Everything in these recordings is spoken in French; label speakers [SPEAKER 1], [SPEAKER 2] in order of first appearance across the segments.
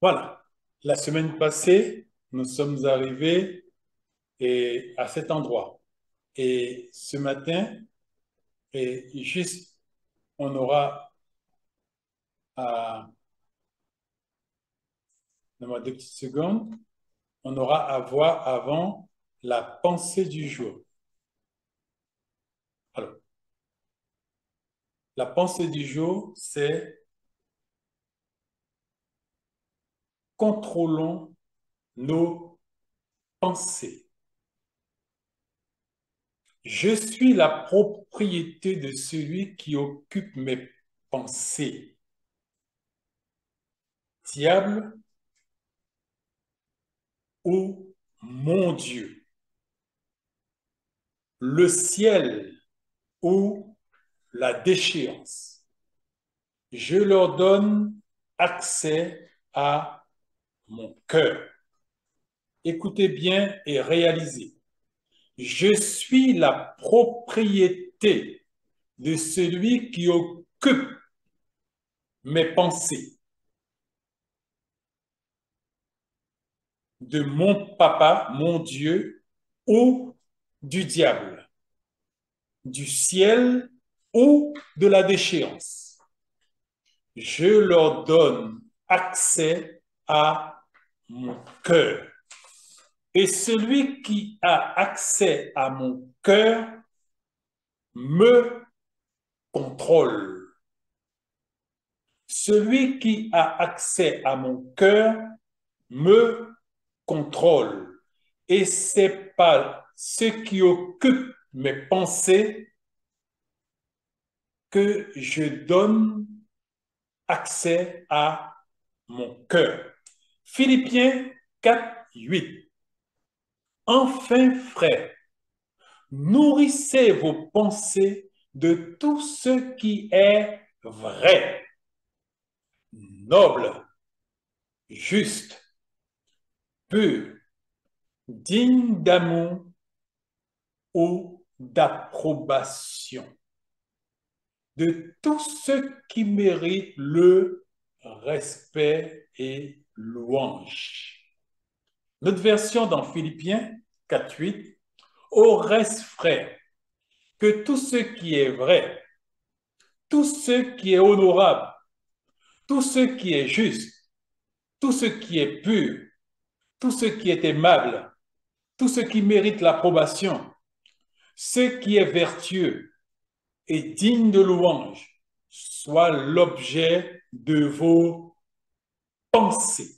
[SPEAKER 1] Voilà. La semaine passée, nous sommes arrivés à cet endroit. Et ce matin, juste, on aura à, donne-moi 2 petites secondes, on aura à voir avant la pensée du jour. Alors, la pensée du jour, c'est contrôlons nos pensées. Je suis la propriété de celui qui occupe mes pensées. Diable ou mon Dieu, le ciel ou la déchéance. Je leur donne accès à mon cœur. Écoutez bien et réalisez. Je suis la propriété de celui qui occupe mes pensées, de mon papa, mon Dieu, ou du diable, du ciel ou de la déchéance. Je leur donne accès à mon cœur. Et celui qui a accès à mon cœur me contrôle. Celui qui a accès à mon cœur me contrôle. Et c'est pas ce qui occupe mes pensées que je donne accès à mon cœur. Philippiens 4:8. Enfin, frères, nourrissez vos pensées de tout ce qui est vrai, noble, juste, pur, digne d'amour ou d'approbation, de tout ce qui mérite le respect et louange. Notre version dans Philippiens 4:8. Au reste, frères, que tout ce qui est vrai, tout ce qui est honorable, tout ce qui est juste, tout ce qui est pur, tout ce qui est aimable, tout ce qui mérite l'approbation, ce qui est vertueux et digne de louange, soit l'objet de vos pensées.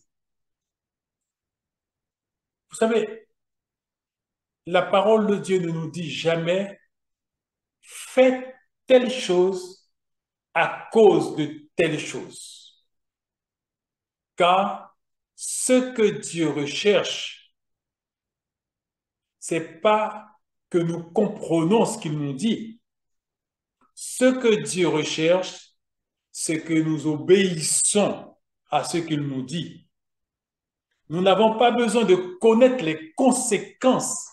[SPEAKER 1] Vous savez, la parole de Dieu ne nous dit jamais faites telle chose à cause de telle chose. Car ce que Dieu recherche, c'est pas que nous comprenons ce qu'il nous dit. Ce que Dieu recherche, c'est que nous obéissons à ce qu'il nous dit. Nous n'avons pas besoin de connaître les conséquences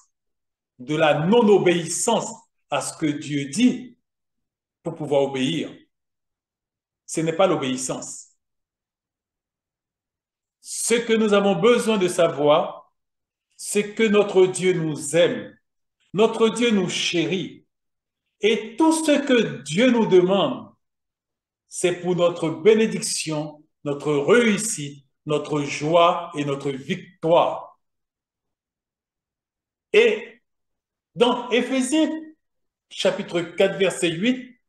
[SPEAKER 1] de la non-obéissance à ce que Dieu dit pour pouvoir obéir. Ce n'est pas l'obéissance. Ce que nous avons besoin de savoir, c'est que notre Dieu nous aime, notre Dieu nous chérit. Et tout ce que Dieu nous demande, c'est pour notre bénédiction, notre réussite, notre joie et notre victoire. Et dans Éphésiens chapitre 4, verset 8,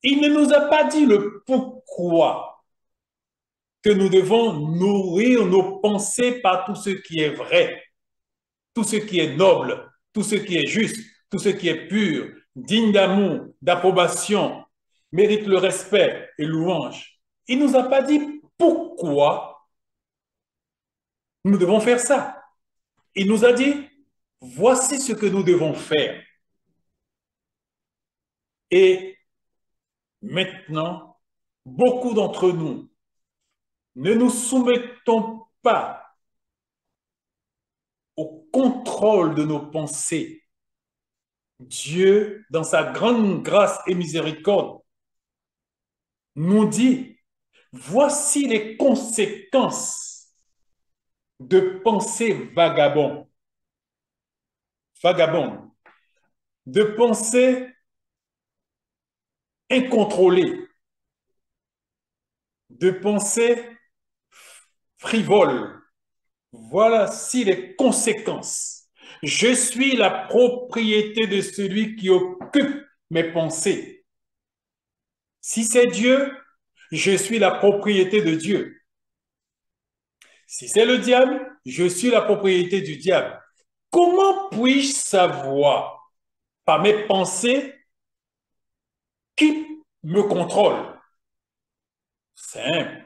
[SPEAKER 1] il ne nous a pas dit le pourquoi que nous devons nourrir nos pensées par tout ce qui est vrai, tout ce qui est noble, tout ce qui est juste, tout ce qui est pur, digne d'amour, d'approbation, mérite le respect et louange. Il ne nous a pas dit pourquoi nous devons faire ça. Il nous a dit, voici ce que nous devons faire. Et maintenant, beaucoup d'entre nous ne nous soumettons pas au contrôle de nos pensées. Dieu, dans sa grande grâce et miséricorde, nous dit, Voici les conséquences de pensées vagabondes, de pensées incontrôlées, de pensées frivoles. Voici les conséquences. Je suis la propriété de celui qui occupe mes pensées. Si c'est Dieu, je suis la propriété de Dieu. Si c'est le diable, je suis la propriété du diable. Comment puis-je savoir par mes pensées qui me contrôle? Simple.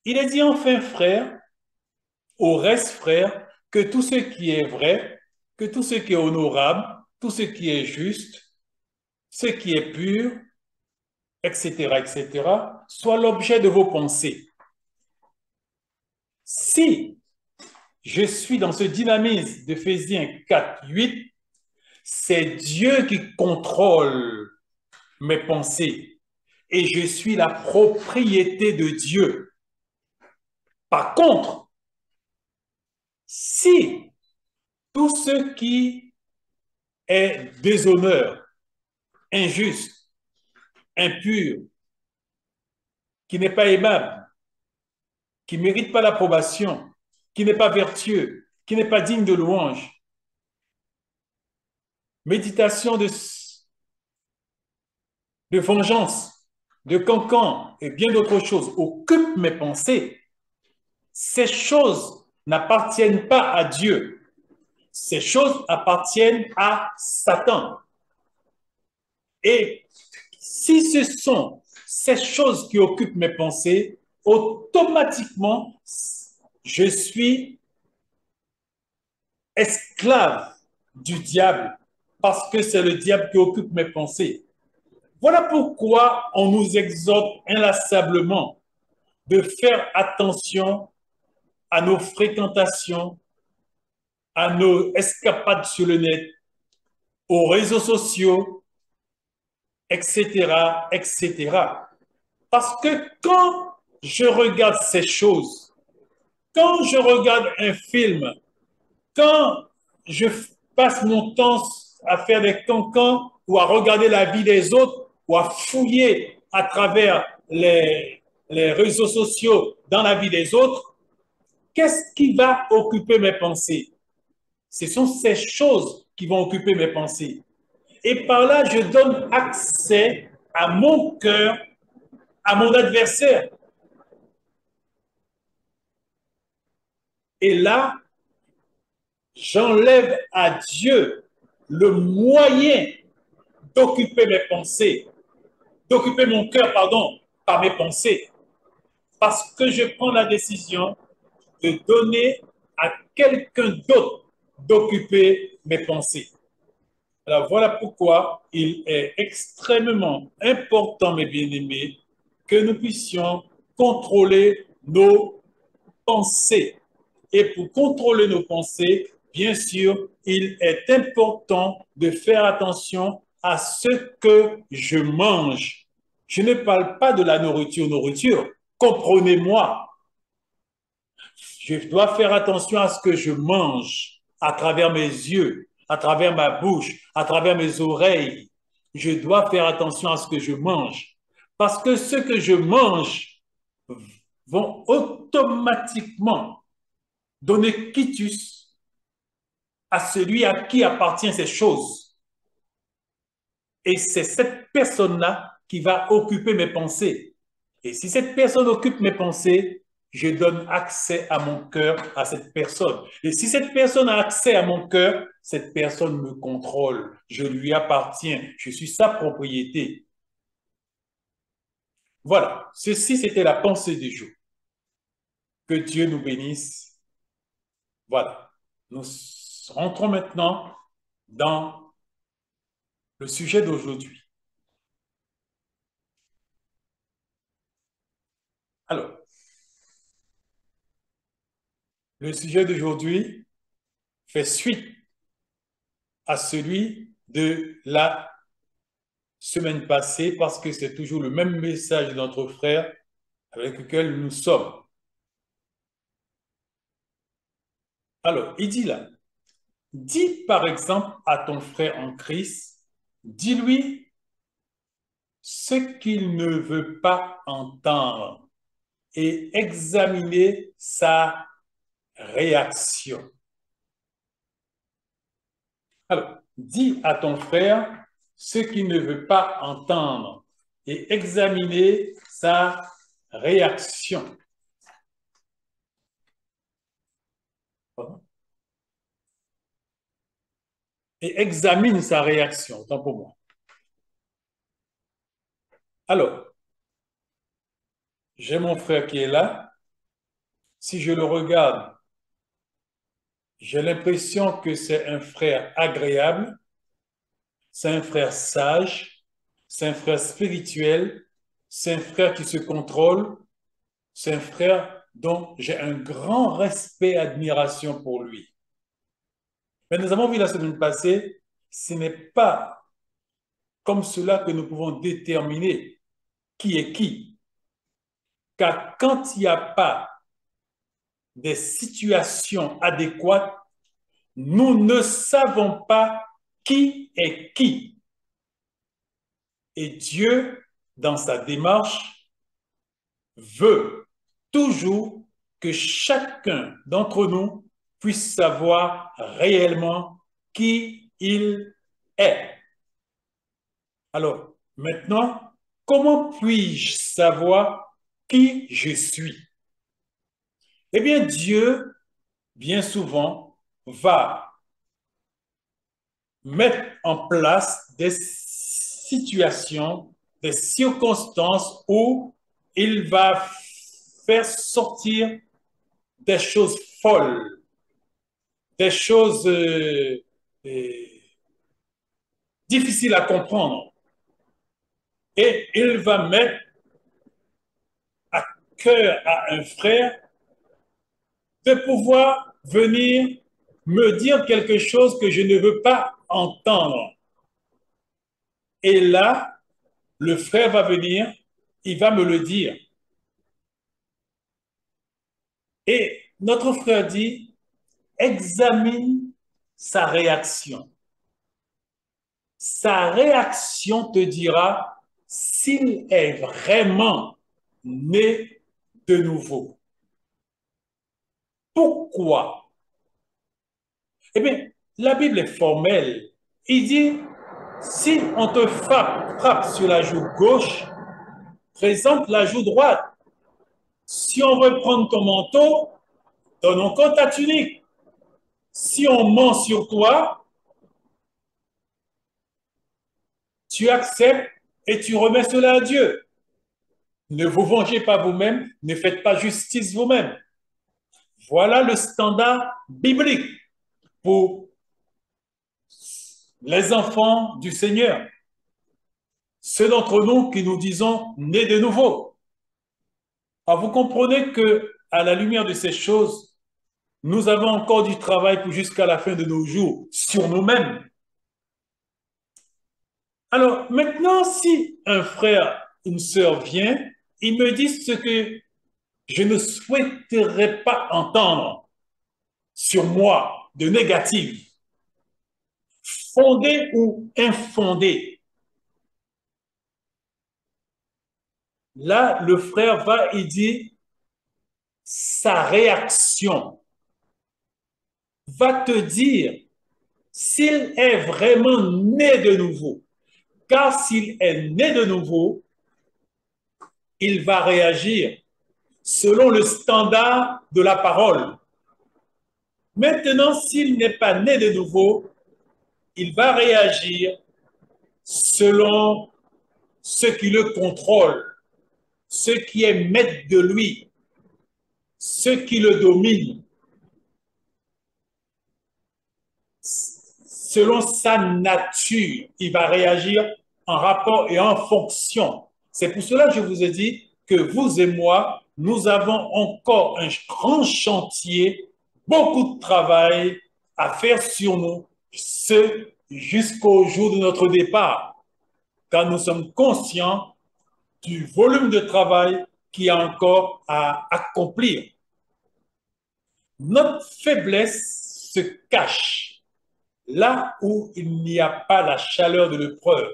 [SPEAKER 1] Il est dit enfin, frère, au reste, frère, que tout ce qui est vrai, que tout ce qui est honorable, tout ce qui est juste, ce qui est pur, etc., etc., soit l'objet de vos pensées. Si je suis dans ce dynamisme d'Éphésiens 4, 8, c'est Dieu qui contrôle mes pensées et je suis la propriété de Dieu. Par contre, si tout ce qui est déshonneur, injuste, impur, qui n'est pas aimable, qui ne mérite pas l'approbation, qui n'est pas vertueux, qui n'est pas digne de louange, méditation de vengeance, de cancan et bien d'autres choses occupent mes pensées, ces choses n'appartiennent pas à Dieu. Ces choses appartiennent à Satan. Et si ce sont ces choses qui occupent mes pensées, automatiquement, je suis esclave du diable parce que c'est le diable qui occupe mes pensées. Voilà pourquoi on nous exhorte inlassablement de faire attention à nos fréquentations, à nos escapades sur le net, aux réseaux sociaux, etc., etc. Parce que quand je regarde ces choses, quand je regarde un film, quand je passe mon temps à faire des cancans ou à regarder la vie des autres ou à fouiller à travers les réseaux sociaux dans la vie des autres, qu'est-ce qui va occuper mes pensées? Ce sont ces choses qui vont occuper mes pensées. Et par là, je donne accès à mon cœur, à mon adversaire. Et là, j'enlève à Dieu le moyen d'occuper mes pensées, d'occuper mon cœur, pardon, par mes pensées, parce que je prends la décision de donner à quelqu'un d'autre d'occuper mes pensées. Alors voilà pourquoi il est extrêmement important, mes bien-aimés, que nous puissions contrôler nos pensées. Et pour contrôler nos pensées, bien sûr, il est important de faire attention à ce que je mange. Je ne parle pas de la nourriture. Comprenez-moi, je dois faire attention à ce que je mange à travers mes yeux, à travers ma bouche, à travers mes oreilles. Je dois faire attention à ce que je mange. Parce que ce que je mange vont automatiquement donner quitus à celui à qui appartiennent ces choses. Et c'est cette personne-là qui va occuper mes pensées. Et si cette personne occupe mes pensées, je donne accès à mon cœur à cette personne. Et si cette personne a accès à mon cœur, cette personne me contrôle. Je lui appartiens. Je suis sa propriété. Voilà. Ceci, c'était la pensée du jour. Que Dieu nous bénisse. Voilà. Nous rentrons maintenant dans le sujet d'aujourd'hui. Alors, le sujet d'aujourd'hui fait suite à celui de la semaine passée parce que c'est toujours le même message de notre frère avec lequel nous sommes. Alors, il dit là, dis par exemple à ton frère en Christ, dis-lui ce qu'il ne veut pas entendre et examiner sa réaction. Alors, dis à ton frère ce qu'il ne veut pas entendre et examiner sa réaction. Et examine sa réaction, tant pour moi. Alors, j'ai mon frère qui est là. Si je le regarde, j'ai l'impression que c'est un frère agréable, c'est un frère sage, c'est un frère spirituel, c'est un frère qui se contrôle, c'est un frère dont j'ai un grand respect et admiration pour lui. Mais nous avons vu la semaine passée, ce n'est pas comme cela que nous pouvons déterminer qui est qui. Car quand il n'y a pas des situations adéquates, nous ne savons pas qui est qui. Et Dieu, dans sa démarche, veut toujours que chacun d'entre nous puisse savoir réellement qui il est. Alors, maintenant, comment puis-je savoir qui je suis? Eh bien, Dieu, bien souvent, va mettre en place des situations, des circonstances où il va faire sortir des choses folles, des choses euh, difficiles à comprendre. Et il va mettre à cœur à un frère de pouvoir venir me dire quelque chose que je ne veux pas entendre. Et là, le frère va venir, il va me le dire. Et notre frère dit, examine sa réaction. Sa réaction te dira s'il est vraiment né de nouveau. Pourquoi? Eh bien, la Bible est formelle. Il dit, si on te frappe sur la joue gauche, présente la joue droite. Si on veut prendre ton manteau, donne encore ta tunique. Si on ment sur toi, tu acceptes et tu remets cela à Dieu. Ne vous vengez pas vous-même, ne faites pas justice vous-même. Voilà le standard biblique pour les enfants du Seigneur. Ceux d'entre nous qui nous disons nés de nouveau. Alors vous comprenez que, à la lumière de ces choses, nous avons encore du travail pour jusqu'à la fin de nos jours sur nous-mêmes. Alors maintenant, si un frère, une sœur vient, ils me disent ce que je ne souhaiterais pas entendre sur moi de négatif, fondé ou infondé. Là, le frère va et dit, sa réaction va te dire s'il est vraiment né de nouveau. Car s'il est né de nouveau, il va réagir selon le standard de la parole. Maintenant, s'il n'est pas né de nouveau, il va réagir selon ce qui le contrôle, ce qui est maître de lui, ce qui le domine, selon sa nature. Il va réagir en rapport et en fonction. C'est pour cela que je vous ai dit que vous et moi, nous avons encore un grand chantier, beaucoup de travail à faire sur nous, ce jusqu'au jour de notre départ, car nous sommes conscients du volume de travail qu'il y a encore à accomplir. Notre faiblesse se cache là où il n'y a pas la chaleur de l'épreuve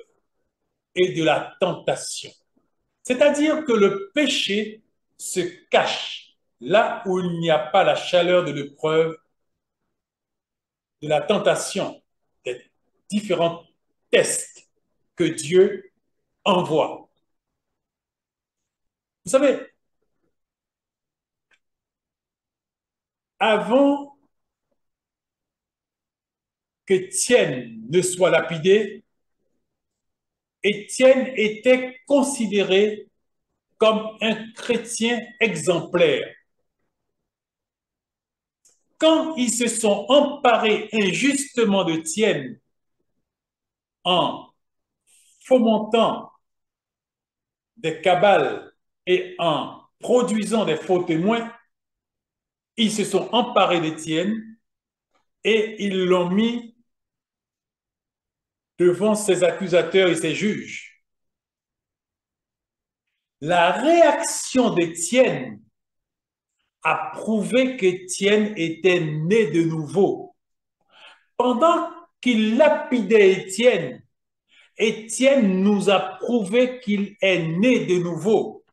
[SPEAKER 1] et de la tentation. C'est-à-dire que le péché se cache là où il n'y a pas la chaleur de l'épreuve, de la tentation, des différents tests que Dieu envoie. Vous savez, avant qu'Étienne ne soit lapidé, Étienne était considéré comme un chrétien exemplaire. Quand ils se sont emparés injustement d'Étienne en fomentant des cabales et en produisant des faux témoins, ils se sont emparés d'Étienne et ils l'ont mis devant ses accusateurs et ses juges. La réaction d'Étienne a prouvé qu'Étienne était né de nouveau. Pendant qu'il lapidait Étienne, Étienne nous a prouvé qu'il est né de nouveau.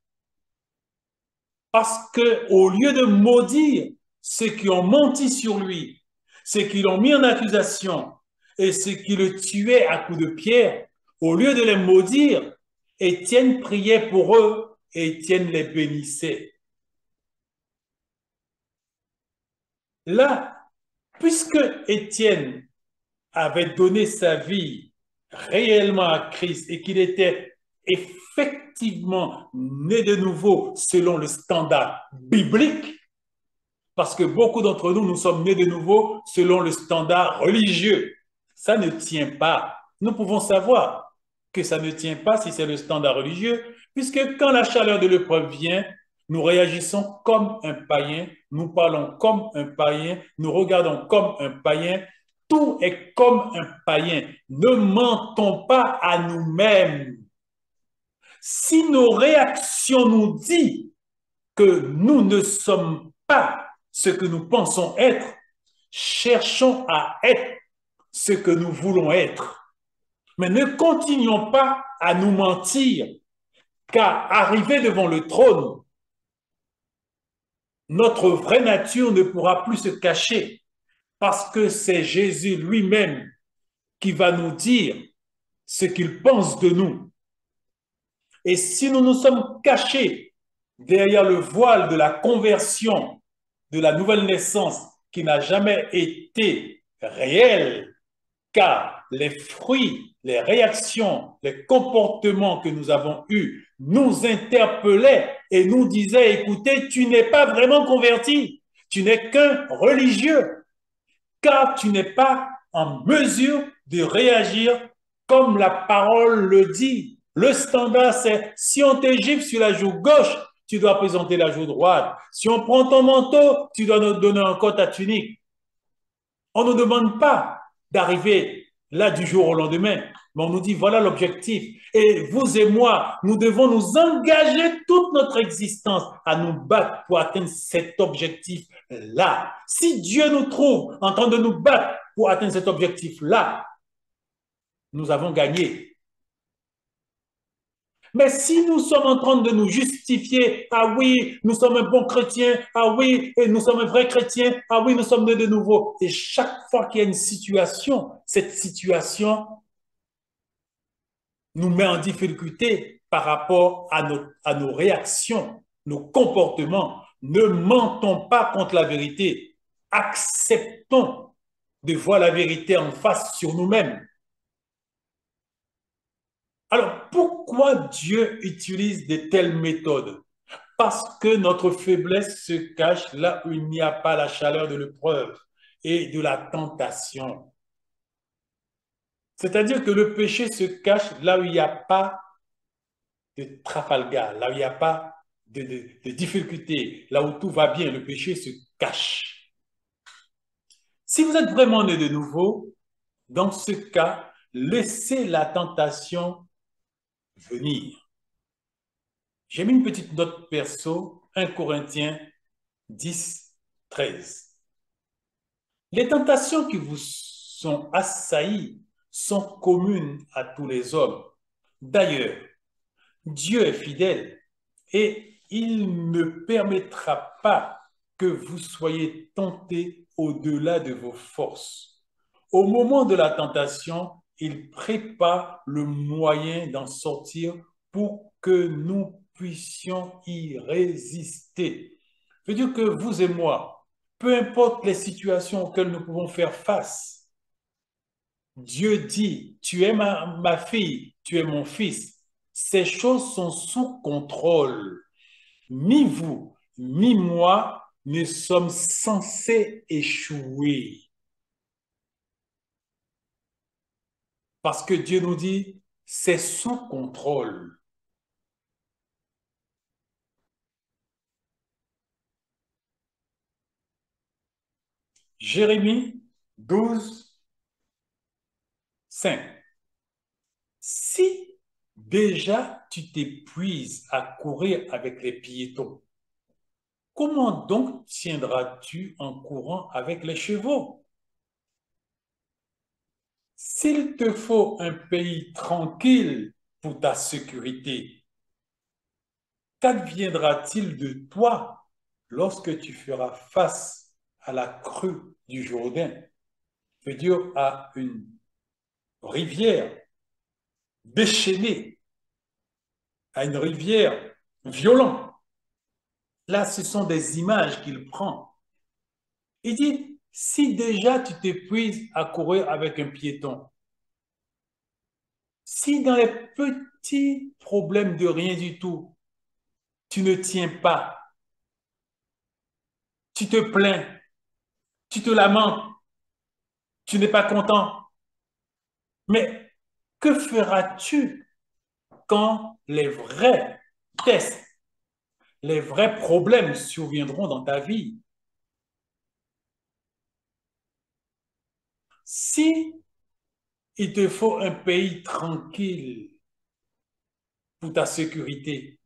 [SPEAKER 1] Parce qu'au lieu de maudire ceux qui ont menti sur lui, ceux qui l'ont mis en accusation et ceux qui le tuaient à coups de pierre, au lieu de les maudire, Étienne priait pour eux et Étienne les bénissait. Là, puisque Étienne avait donné sa vie réellement à Christ et qu'il était effectivement né de nouveau selon le standard biblique, parce que beaucoup d'entre nous, nous sommes nés de nouveau selon le standard religieux. Ça ne tient pas. Nous pouvons savoir que ça ne tient pas si c'est le standard religieux, puisque quand la chaleur de l'épreuve vient, nous réagissons comme un païen, nous parlons comme un païen, nous regardons comme un païen, tout est comme un païen. Ne mentons pas à nous-mêmes. Si nos réactions nous disent que nous ne sommes pas ce que nous pensons être, cherchons à être ce que nous voulons être. Mais ne continuons pas à nous mentir, car arrivé devant le trône, notre vraie nature ne pourra plus se cacher, parce que c'est Jésus lui-même qui va nous dire ce qu'il pense de nous. Et si nous nous sommes cachés derrière le voile de la conversion, de la nouvelle naissance qui n'a jamais été réelle, car les fruits, les réactions, les comportements que nous avons eus nous interpellaient et nous disaient, écoutez, tu n'es pas vraiment converti, tu n'es qu'un religieux, car tu n'es pas en mesure de réagir comme la parole le dit. Le standard, c'est si on te gifle sur la joue gauche, tu dois présenter la joue droite. Si on prend ton manteau, tu dois nous donner encore ta tunique. On ne nous demande pas d'arriver là du jour au lendemain, mais on nous dit voilà l'objectif. Et vous et moi, nous devons nous engager toute notre existence à nous battre pour atteindre cet objectif-là. Si Dieu nous trouve en train de nous battre pour atteindre cet objectif-là, nous avons gagné. Mais si nous sommes en train de nous justifier, ah oui, nous sommes un bon chrétien, ah oui, et nous sommes un vrai chrétien, ah oui, nous sommes nés de nouveau. Et chaque fois qu'il y a une situation, cette situation nous met en difficulté par rapport à nos réactions, nos comportements. Ne mentons pas contre la vérité. Acceptons de voir la vérité en face sur nous-mêmes. Alors, pourquoi Dieu utilise de telles méthodes? Parce que notre faiblesse se cache là où il n'y a pas la chaleur de l'épreuve et de la tentation. C'est-à-dire que le péché se cache là où il n'y a pas de Trafalgar, là où il n'y a pas de difficulté, là où tout va bien, le péché se cache. Si vous êtes vraiment né de nouveau, dans ce cas, laissez la tentation venir. J'ai mis une petite note perso, 1 Corinthiens 10, 13. Les tentations qui vous sont assaillies sont communes à tous les hommes. D'ailleurs, Dieu est fidèle et il ne permettra pas que vous soyez tentés au-delà de vos forces. Au moment de la tentation, il prépare le moyen d'en sortir pour que nous puissions y résister. Je veux dire que vous et moi, peu importe les situations auxquelles nous pouvons faire face, Dieu dit, tu es ma fille, tu es mon fils. Ces choses sont sous contrôle. Ni vous, ni moi ne sommes censés échouer. Parce que Dieu nous dit, c'est sous contrôle. Jérémie 12, 5. Si déjà tu t'épuises à courir avec les piétons, comment donc tiendras-tu en courant avec les chevaux? S'il te faut un pays tranquille pour ta sécurité, qu'adviendra-t-il de toi lorsque tu feras face à la crue du Jourdain, c'est-à-dire à une rivière déchaînée, à une rivière violente? Là, ce sont des images qu'il prend. Il dit, si déjà tu t'épuises à courir avec un piéton, si dans les petits problèmes de rien du tout, tu ne tiens pas, tu te plains, tu te lamentes, tu n'es pas content, mais que feras-tu quand les vrais tests, les vrais problèmes surviendront dans ta vie? Si il te faut un pays tranquille pour ta sécurité,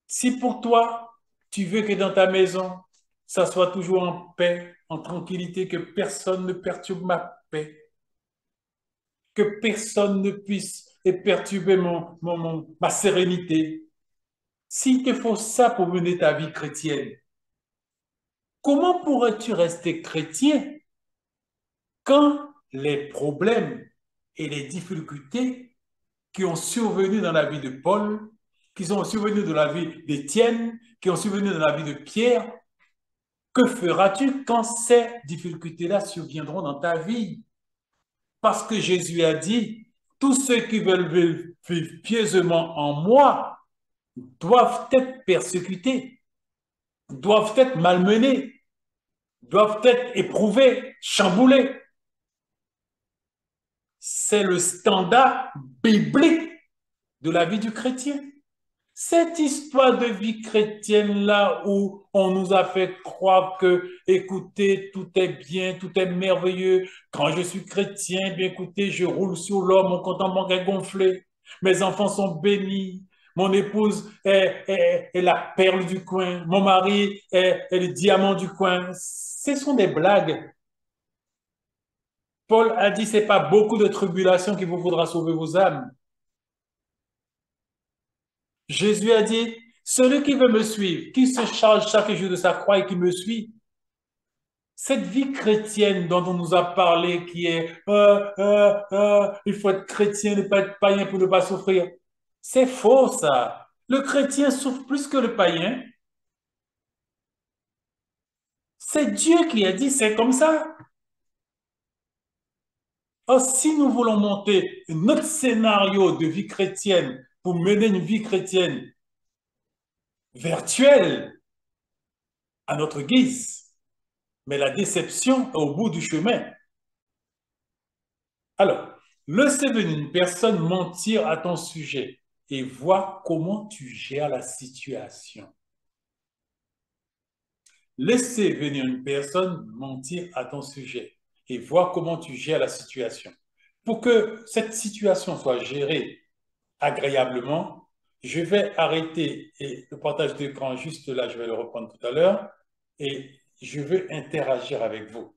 [SPEAKER 1] si pour toi, tu veux que dans ta maison, ça soit toujours en paix, en tranquillité, que personne ne perturbe ma paix, que personne ne puisse perturber ma sérénité, s'il te faut ça pour mener ta vie chrétienne, comment pourrais-tu rester chrétien quand les problèmes et les difficultés qui ont survenu dans la vie de Paul, qui sont survenus dans la vie d'Étienne, qui ont survenu dans la vie de Pierre, que feras-tu quand ces difficultés-là surviendront dans ta vie? Parce que Jésus a dit, tous ceux qui veulent vivre pieusement en moi doivent être persécutés, doivent être malmenés, doivent être éprouvés, chamboulés. C'est le standard biblique de la vie du chrétien. Cette histoire de vie chrétienne-là où on nous a fait croire que, écoutez, tout est bien, tout est merveilleux. Quand je suis chrétien, bien écoutez, je roule sur l'or, mon compte en banque est gonflé. Mes enfants sont bénis. Mon épouse est la perle du coin. Mon mari est le diamant du coin. Ce sont des blagues. Paul a dit, c'est pas beaucoup de tribulations qui vous faudra sauver vos âmes. Jésus a dit, celui qui veut me suivre, qui se charge chaque jour de sa croix et qui me suit, cette vie chrétienne dont on nous a parlé, qui est il faut être chrétien, ne pas être païen pour ne pas souffrir, c'est faux ça. Le chrétien souffre plus que le païen. C'est Dieu qui a dit, c'est comme ça. Or, si nous voulons monter notre scénario de vie chrétienne pour mener une vie chrétienne virtuelle à notre guise, mais la déception est au bout du chemin. Alors, laissez venir une personne mentir à ton sujet et vois comment tu gères la situation. Laissez venir une personne mentir à ton sujet et vois comment tu gères la situation. Pour que cette situation soit gérée agréablement, Je vais arrêter le partage d'écran juste là, je vais le reprendre tout à l'heure et je veux interagir avec vous.